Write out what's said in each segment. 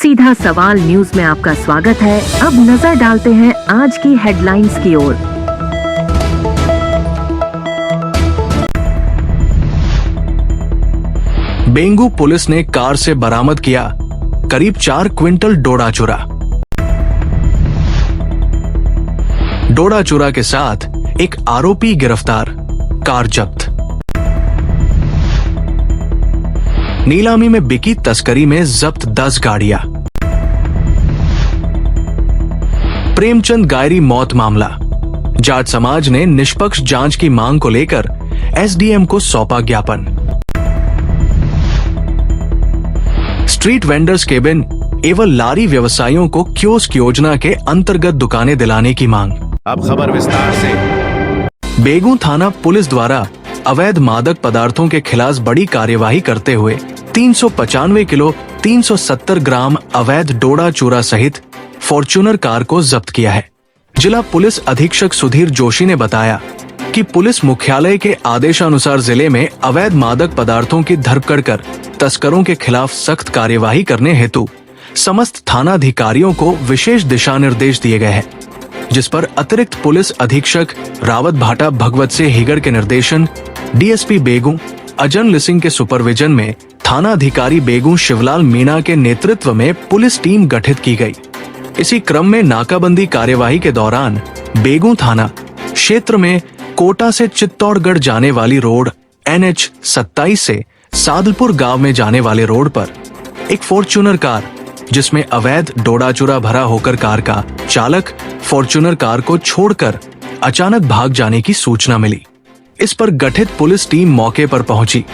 सीधा सवाल न्यूज में आपका स्वागत है। अब नजर डालते हैं आज की हेडलाइंस की ओर। बेंगू पुलिस ने कार से बरामद किया करीब 4 क्विंटल डोडा चूरा। डोडा चूरा के साथ एक आरोपी गिरफ्तार, कार जब्त। नीलामी में बिकी तस्करी में जब्त 10 गाड़ियां। प्रेमचंद गायरी मौत मामला, जाट समाज ने निष्पक्ष जांच की मांग को लेकर एसडीएम को सौंपा ज्ञापन। स्ट्रीट वेंडर्स केबिन एवं लारी व्यवसायियों को कियोस्क योजना के अंतर्गत दुकानें दिलाने की मांग। अब खबर विस्तार से। बेगू थाना पुलिस द्वारा अवैध मादक पदार्थों के खिलाफ बड़ी कार्यवाही करते हुए 395 किलो 370 ग्राम अवैध डोडा चूरा सहित फॉर्च्यूनर कार को जब्त किया है। जिला पुलिस अधीक्षक सुधीर जोशी ने बताया कि पुलिस मुख्यालय के आदेशानुसार जिले में अवैध मादक पदार्थों की धरपकड़ कर तस्करों के खिलाफ सख्त कार्यवाही करने हेतु समस्त थानाधिकारियों को विशेष दिशा निर्देश दिए गए हैं, जिस पर अतिरिक्त पुलिस अधीक्षक रावत भाटा भगवत से हिगड़ के निर्देशन, डीएसपी बेगू अजन लिसिंग के सुपरविजन में थानाधिकारी बेगू शिवलाल मीणा के नेतृत्व में पुलिस टीम गठित की गई। इसी क्रम में नाकाबंदी कार्यवाही के दौरान बेगू थाना क्षेत्र में कोटा से चित्तौड़गढ़ जाने वाली रोड NH 27 से सादलपुर गांव में जाने वाले रोड पर एक फॉर्च्यूनर कार, जिसमें अवैध डोडा चूरा भरा होकर कार का चालक फॉर्च्यूनर कार को छोड़कर अचानक भाग जाने की सूचना मिली। इस पर गठित पुलिस टीम मौके पर पहुंची,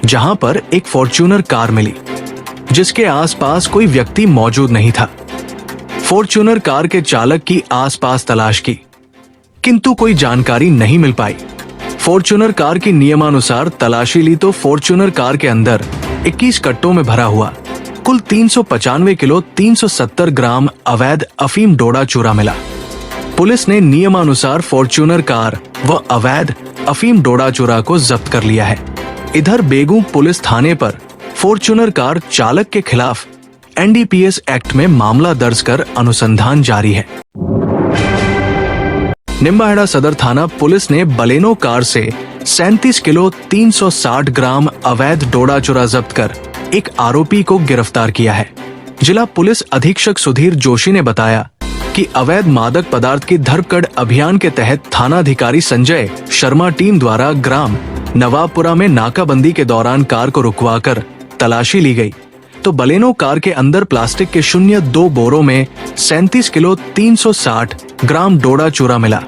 जहां पर एक फॉर्च्यूनर कार मिली, जिसके आसपास कोई व्यक्ति मौजूद नहीं था। फॉर्च्यूनर कार के चालक की आसपास तलाश की, किंतु कोई जानकारी नहीं मिल पाई। फॉर्च्यूनर कार की नियमानुसार तलाशी ली तो फॉर्च्यूनर कार के अंदर 21 कट्टों में भरा हुआ कुल 395 किलो 370 ग्राम अवैध अफीम डोडा चूरा मिला। पुलिस ने नियमानुसार फॉर्च्यूनर कार व अवैध अफीम डोडा चूरा को जब्त कर लिया है। इधर बेगू पुलिस थाने पर फॉर्च्यूनर कार चालक के खिलाफ NDPS एक्ट में मामला दर्ज कर अनुसंधान जारी है। निम्बाहेड़ा सदर थाना पुलिस ने बलेनो कार से 37 किलो 360 ग्राम अवैध डोडा चूरा जब्त कर एक आरोपी को गिरफ्तार किया है। जिला पुलिस अधीक्षक सुधीर जोशी ने बताया कि अवैध मादक पदार्थ की धरपकड़ अभियान के तहत थानाधिकारी संजय शर्मा टीम द्वारा ग्राम नवाबपुरा में नाकाबंदी के दौरान कार को रुकवाकर तलाशी ली गई, तो बलेनो कार के अंदर प्लास्टिक के 02 बोरों में 37 किलो 360 ग्राम डोडा चूरा मिला,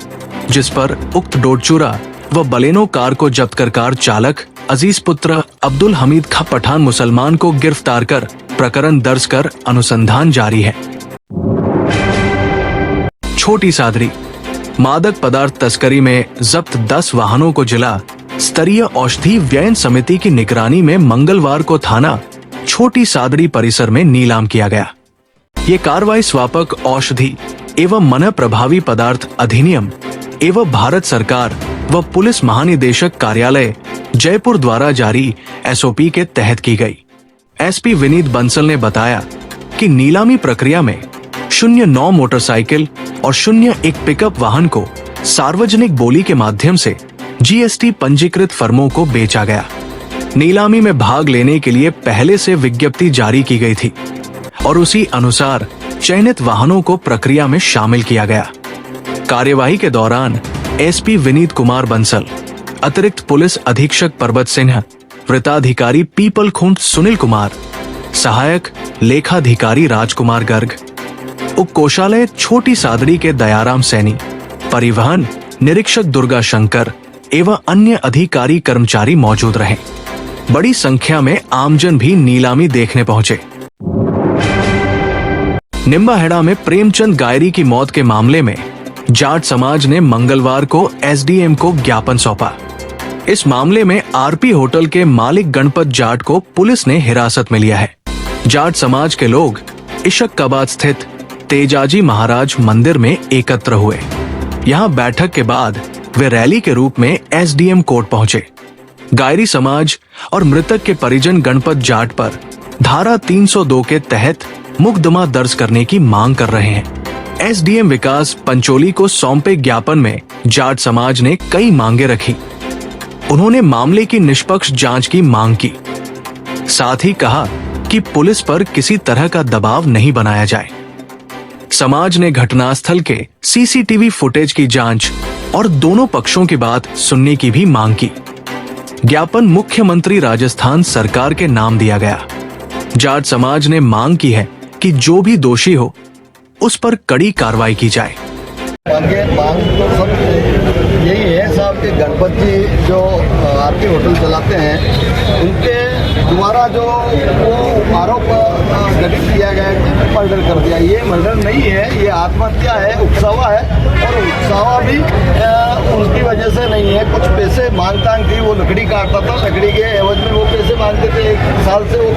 जिस पर उक्त डोडा चूरा व बलेनो कार को जब्त कर कार चालक अजीज पुत्र अब्दुल हमीद खा पठान मुसलमान को गिरफ्तार कर प्रकरण दर्ज कर अनुसंधान जारी है। छोटी सादड़ी मादक पदार्थ तस्करी में जब्त 10 वाहनों को जिला स्तरीय औषधि व्ययन समिति की निगरानी में मंगलवार को थाना छोटी सादड़ी परिसर में नीलाम किया गया। ये कार्रवाई स्वापक औषधि एवं मन प्रभावी पदार्थ अधिनियम एवं भारत सरकार व पुलिस महानिदेशक कार्यालय जयपुर द्वारा जारी SOP के तहत की गई। SP विनीत बंसल ने बताया कि नीलामी प्रक्रिया में 09 मोटरसाइकिल और 01 पिकअप वाहन को सार्वजनिक बोली के माध्यम से GST पंजीकृत फर्मों को बेचा गया। नीलामी में भाग लेने के लिए पहले से विज्ञप्ति जारी की गई थी और उसी अनुसार चयनित वाहनों को प्रक्रिया में शामिल किया गया। कार्यवाही के दौरान SP विनीत कुमार बंसल, अतिरिक्त पुलिस अधीक्षक पर्वत सिन्हा, वृत्ताधिकारी पीपल खूंट सुनील कुमार, सहायक लेखाधिकारी राजकुमार गर्ग, उप कोषालय छोटी सादड़ी के दयाराम सैनी, परिवहन निरीक्षक दुर्गा शंकर एवं अन्य अधिकारी कर्मचारी मौजूद रहे। बड़ी संख्या में आमजन भी नीलामी देखने पहुंचे। निम्बाहेड़ा में प्रेमचंद गायरी की मौत के मामले में जाट समाज ने मंगलवार को SDM को ज्ञापन सौंपा। इस मामले में RP होटल के मालिक गणपत जाट को पुलिस ने हिरासत में लिया है। जाट समाज के लोग इशक्काबाद स्थित तेजाजी महाराज मंदिर में एकत्र हुए। यहाँ बैठक के बाद वे रैली के रूप में SDM कोर्ट पहुंचे। गायरी समाज और मृतक के परिजन गणपत जाट पर धारा 302 के तहत मुकदमा दर्ज करने की मांग कर रहे हैं। एसडीएम विकास पंचोली को सौंपे ज्ञापन में जाट समाज ने कई मांगे रखी। उन्होंने मामले की निष्पक्ष जांच की मांग की। साथ ही कहा कि पुलिस पर किसी तरह का दबाव नहीं बनाया जाए। समाज ने घटनास्थल के सीसीटीवी फुटेज की जांच और दोनों पक्षों की बात सुनने की भी मांग की। ज्ञापन मुख्यमंत्री राजस्थान सरकार के नाम दिया गया। जाट समाज ने मांग की है कि जो भी दोषी हो उस पर कड़ी कार्रवाई की जाए। मांग तो सब यही है साहब कि गणपत जी जो आरती होटल चलाते हैं उनके द्वारा जो वो आरोप गठित किया गया है कि मर्डर कर दिया। ये मर्डर नहीं है, ये आत्महत्या है, उकसावा है। और उकसावा भी उनकी वजह से नहीं है। कुछ पैसे मांगतांग थी, वो लकड़ी काटता था, लकड़ी के एवज में वो पैसे मांगते थे। 1 साल से वो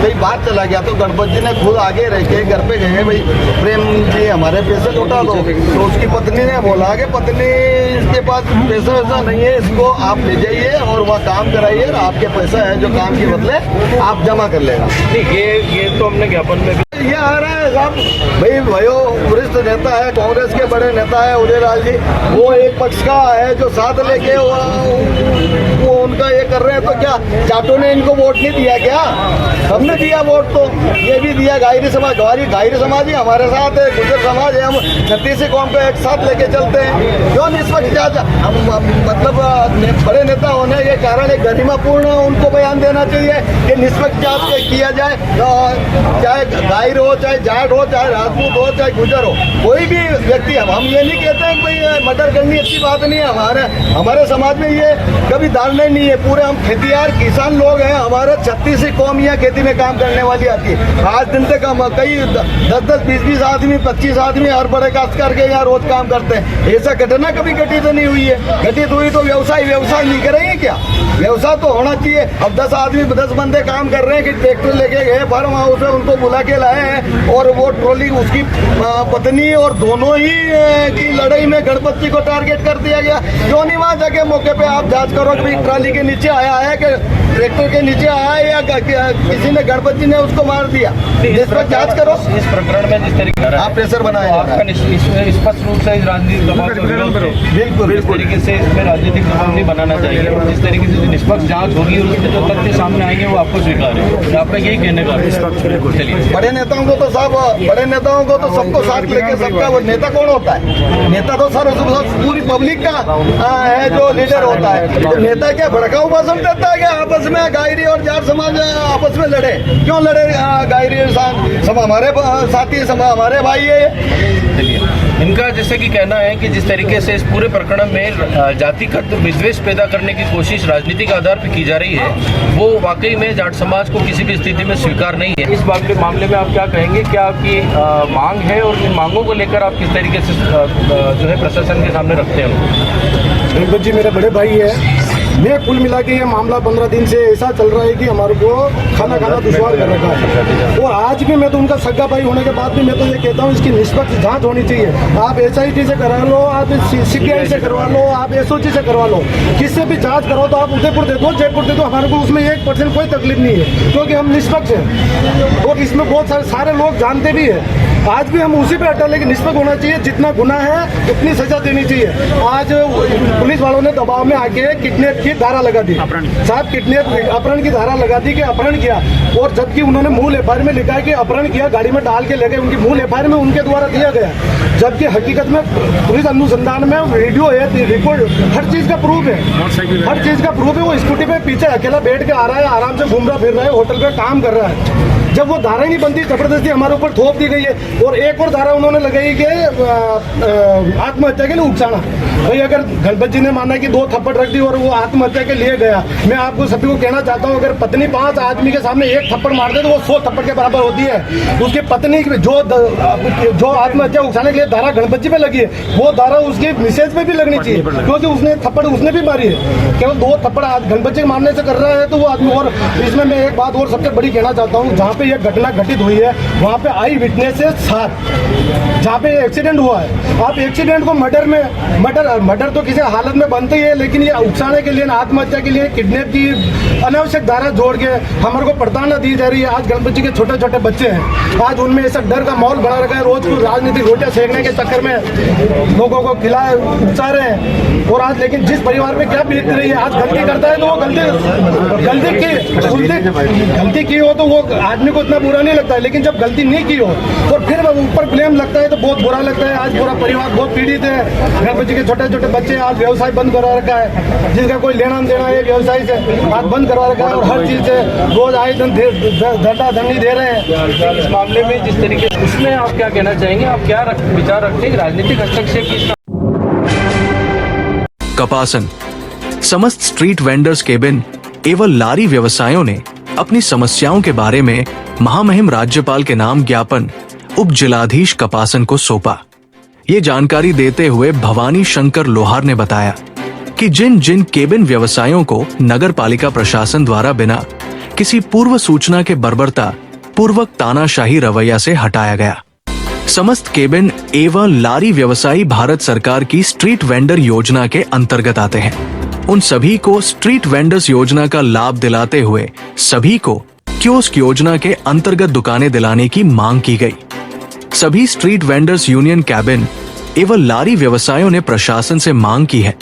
कई बात चला गया तो गणपत जी ने खुद आगे रह के घर पे गए, भाई प्रेम जी हमारे पैसे लौटा दो। तो उसकी पत्नी ने बोला कि पत्नी इसके पास पैसा वैसा नहीं है, इसको आप ले जाइए और वहाँ काम कराइए और आपके पैसा है जो काम के बदले आप जमा कर लेगा। ये तो हमने ज्ञापन में ये आ रहा है साहब, भाई भयो वरिष्ठ नेता है, कांग्रेस के बड़े नेता है उदयलाल जी, वो एक पक्ष का है जो साथ लेके वो उनका ये कर रहे हैं। तो क्या जाटों ने इनको वोट नहीं दिया क्या? हमने दिया वोट, तो ये भी दिया। घायरी समाज ही हमारे साथ है, गुजर समाज है, हम छत्तीस कौम को एक साथ लेके चलते हैं। क्यों निष्पक्ष जांच? मतलब बड़े नेता होने के कारण एक गरिमापूर्ण उनको बयान देना चाहिए कि निष्पक्ष जांच किया जाए। चाहे गायर हो, चाहे जाट हो, चाहे राजपूत हो, चाहे गुजर हो, कोई भी व्यक्ति। हम ये नहीं कहते हैं कि भाई मर्डर करनी अच्छी बात नहीं है। हमारे समाज में ये कभी धारणा नहीं है। पूरे हम खेतीहार किसान लोग हैं। हमारे 36 कौम यहाँ खेती में काम करने वाली आती है। आज दिन तक हम कई 10-10, 20-20 आदमी, 25 आदमी हर बड़े काज करके यहाँ रोज काम करते हैं। ऐसा घटना कभी घटित नहीं हुई है। घटित हुई तो व्यवसाय नहीं करेंगे क्या? व्यवसाय तो होना चाहिए। अब 10 आदमी 10 बंदे काम कर रहे हैं कि ट्रैक्टर लेके गए फार्म हाउस में, उनको बुला के लाए हैं और वो ट्रॉली उसकी पत्नी और दोनों ही की लड़ाई में गणपत जी को टारगेट कर दिया गया। क्यों नहीं वहाँ जाके मौके पे आप जांच करो कि ट्रॉली के नीचे आया है कि ट्रैक्टर के नीचे आया है या किसी ने गणपत जी ने उसको मार दिया? इस पर जांच करो। इस प्रकरण में जिस तरीके आप प्रेशर बनाए स्पष्ट रूप से राजनीतिक दबाव बिल्कुल तरीके से इसमें राजनीतिक दबाव नहीं बनाना चाहिए। जिस तरीके से निष्पक्ष जांच होगी और उसमें जो तथ्य सामने आएंगे वो आपको स्वीकार है। आपका यही कहने का चलिए। बड़े नेताओं को तो सबको साथ लेके सबका वो नेता कौन होता है? नेता तो सर पूरी पब्लिक का है जो लीडर होता है। तो नेता क्या भड़काऊ भाषण देता है क्या? आपस में गायरी और जाट समाज आपस में लड़े? क्यों लड़े? गायरी सब हमारे साथी, सब हमारे भाई है। इनका जैसे कि कहना है कि जिस तरीके से इस पूरे प्रकरण में जातिगत विद्वेष पैदा करने की कोशिश राजनीतिक आधार पर की जा रही है, वो वाकई में जाट समाज को किसी भी स्थिति में स्वीकार नहीं है। इस मामले में आप क्या कहेंगे? क्या आपकी मांग है और इन मांगों को लेकर आप किस तरीके से जो है प्रशासन के सामने रखते हैं? गणपत जी मेरे बड़े भाई है। मैं कुल मिला के ये मामला 15 दिन से ऐसा चल रहा है कि हमारे को खाना दुश्वार कर रखा है। और आज भी मैं तो उनका सगा भाई होने के बाद भी मैं तो ये कहता हूँ इसकी निष्पक्ष जांच होनी चाहिए। आप SIT से करा लो, आप CBI से करवा लो, आप SOG से करवा लो, किससे भी जांच करो। तो आप उदयपुर दे दो, जयपुर दे दो, हमारे को उसमें 1% कोई तकलीफ नहीं है क्योंकि हम निष्पक्ष हैं। और इसमें बहुत सारे लोग जानते भी है। आज भी हम उसी पे अटल है कि निष्पक्ष होना चाहिए। जितना गुनाह है उतनी सजा देनी चाहिए। आज पुलिस वालों ने दबाव में आके किडनैप की धारा लगा दी साहब, अपहरण की धारा लगा दी कि अपहरण किया। और जबकि उन्होंने मूल FIR में लिखा है कि अपहरण किया, गाड़ी में डाल के ले गए। उनकी मूल FIR में उनके द्वारा दिया गया, जबकि हकीकत में पुलिस अनुसंधान में वीडियो है, रिकॉर्ड, हर चीज का प्रूफ है। हर चीज का प्रूफ है। वो स्कूटी पे पीछे अकेला बैठ के आ रहा है, आराम से घूम रहा फिर रहा है, होटल पे काम कर रहा है। जब वो धारा ही नहीं बनती, जबरदस्ती हमारे ऊपर थोप दी गई है। और एक और धारा उन्होंने लगाई कि आत्महत्या के लिए उकसाना। भाई अगर गणपत जी ने माना कि 2 थप्पड़ रख दी और वो आत्महत्या के लिए गया, मैं आपको सभी को कहना चाहता हूँ अगर पत्नी 5 आदमी के सामने 1 थप्पड़ मार दे तो वो 100 थप्पड़ के बराबर होती है। उसकी पत्नी जो आत्महत्या उकसाने के लिए धारा गणपत जी पे लगी है, वो धारा उसकी मिसेज पे भी लगनी चाहिए क्योंकि उसने थप्पड़ उसने भी मारी है। केवल 2 थप्पड़ गणपत जी मारने से कर रहा है तो वो आदमी। और इसमें मैं एक बात और सबसे बड़ी कहना चाहता हूँ, जहाँ पे ये घटना घटित हुई है वहाँ पे आई विटनेसेस 7, जहाँ पे एक्सीडेंट हुआ है। आप एक्सीडेंट को मर्डर तो किसी हालत में बनते ही है, लेकिन ये उकसाने के लिए, आत्महत्या के लिए, किडनैप की अनावश्यक धारा जोड़ के हमारे को प्रताड़ना दी जा रही है। आज गणपत जी के छोटे छोटे बच्चे हैं, आज उनमें ऐसा डर का माहौल बना रखा है। रोज को राजनीतिक रोटियां सेकने के चक्कर में लोगों को खिलाए उकसा रहे हैं। और आज लेकिन जिस परिवार में क्या बीत रही है, आज गलती करता है तो वो गलती की हो तो वो आदमी को इतना बुरा नहीं लगता है, लेकिन जब गलती नहीं की हो तो फिर ऊपर ब्लेम लगता है तो बहुत बुरा लगता है। आज पूरा परिवार बहुत पीड़ित है। गणपत जी के छोटे छोटे बच्चे, आज व्यवसाय बंद करवा रखा है, जिसका कोई लेना देना है व्यवसाय से, आज बंद करवा रखा है। और हर चीज से रोज आए दिन धंडी दे रहे हैं। इस मामले में जिस तरीके से, उसमें आप क्या कहना चाहेंगे? आप क्या विचार रखते हैं? राजनीतिक हस्तक्षेप की कपासन समस्त स्ट्रीट वेंडर्स केबिन एवं लारी व्यवसायों ने अपनी समस्याओं के बारे में महामहिम राज्यपाल के नाम ज्ञापन उप जिलाधीश कपासन को सौंपा। ये जानकारी देते हुए भवानी शंकर लोहार ने बताया कि जिन जिन केबिन व्यवसायों को नगर पालिका प्रशासन द्वारा बिना किसी पूर्व सूचना के बर्बरता पूर्वक तानाशाही रवैया से हटाया गया। समस्त केबिन एवं लारी व्यवसायी भारत सरकार की स्ट्रीट वेंडर योजना के अंतर्गत आते हैं। उन सभी को स्ट्रीट वेंडर्स योजना का लाभ दिलाते हुए सभी को कियोस्क योजना के अंतर्गत दुकानें दिलाने की मांग की गई। सभी स्ट्रीट वेंडर्स यूनियन कैबिन एवं लारी व्यवसायों ने प्रशासन से मांग की है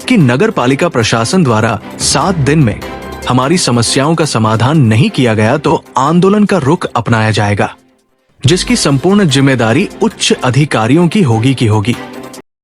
कि नगर पालिका प्रशासन द्वारा 7 दिन में हमारी समस्याओं का समाधान नहीं किया गया तो आंदोलन का रुख अपनाया जाएगा, जिसकी संपूर्ण जिम्मेदारी उच्च अधिकारियों की होगी।